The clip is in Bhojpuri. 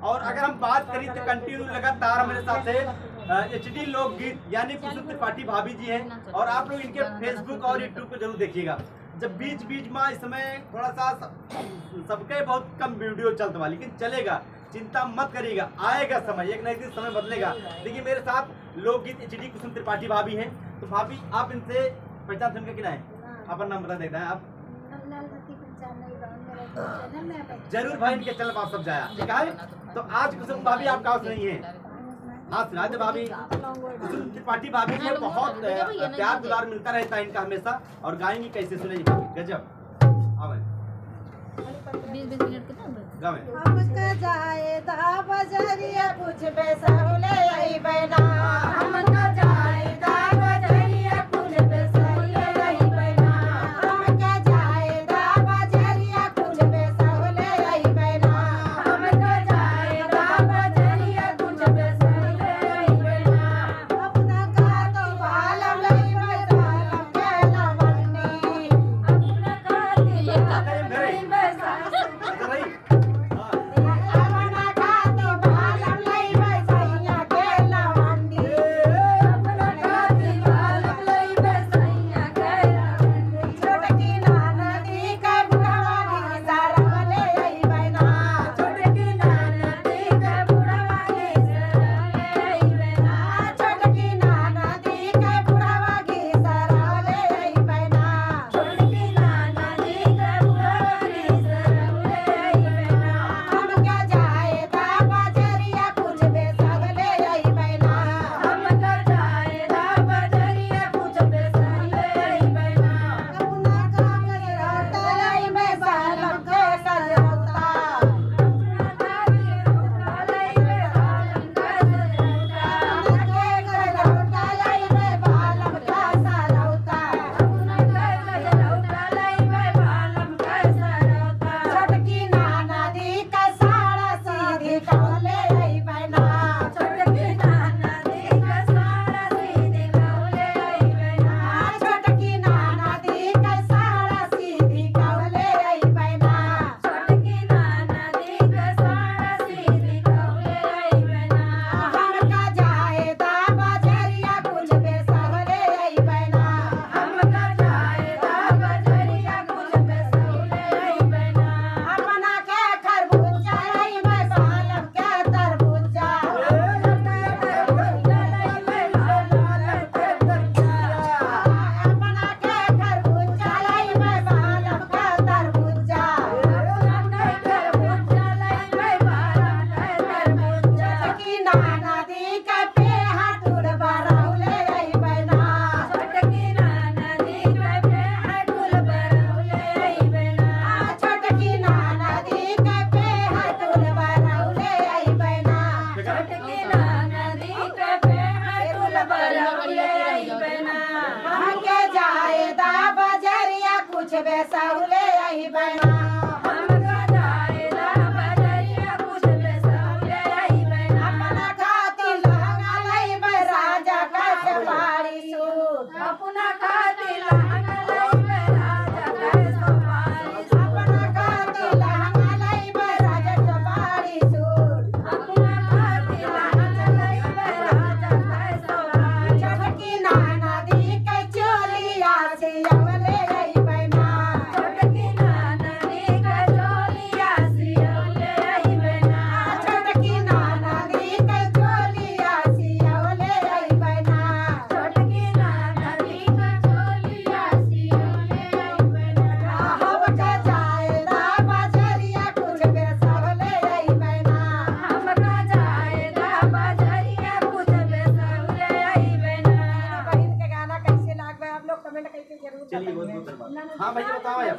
और अगर हम बात करें तो कंटिन्यू लगातार हमारे साथ है HD लोकगीत यानी कुसुम त्रिपाठी भाभी जी हैं, और आप लोग इनके फेसबुक और यूट्यूब को जरूर देखिएगा। जब बीच बीच में इस समय थोड़ा सा सबके बहुत कम वीडियो चलता हुआ, लेकिन चलेगा, चिंता मत करिएगा, आएगा समय, एक न एक दिन समय बदलेगा। देखिए मेरे साथ लोकगीत HD कुसुम त्रिपाठी भाभी हैं। तो भाभी आप इनसे पहचान सुन के किना है, अपना नाम बता देता है आप? जरूर भाई, इनके चैनल पर सब जाया ठीक है। तो आज कुसुम भाभी आप कहा नहीं है, हाँ सुना दे भाभी। कुसुम त्रिपाठी भाभी से बहुत प्यार दुलार मिलता रहता है इनका हमेशा, और गाएंगी कैसे सुने भाभी, गजब। आवे 20 मिनट के गावे हमका जाए दा बजरिया कुछ बेसहुले आई बना, हमका जाए दा बजरिया कुछ बेसहुले आई बना, हमका जाए दा बजरिया कुछ बेसहुले आई बना, हमका जाए दा बजरिया कुछ बेसहुले आई बना, अपना का तो बालम लई बैसालम के लवंडी, अपना का तो लई बैसालम बेसहुले आई बना, हमका जाए दा बजरिया कुछ बेसहुले आई बना, अपना खातिर लहंगा लई बे राजा का सवारी सूट, अपना खातिर लहंगा लई बे राजा का सवारी सूट, अपना खातिर लहंगा लई बे राजा सवारी सूट, अपना खातिर लहंगा लई बे राजा का सवारी, छटकी नाना दी के चोलिया से अवले चलिए बहुत बहुत धन्यवाद। हाँ भैया बताओ यार।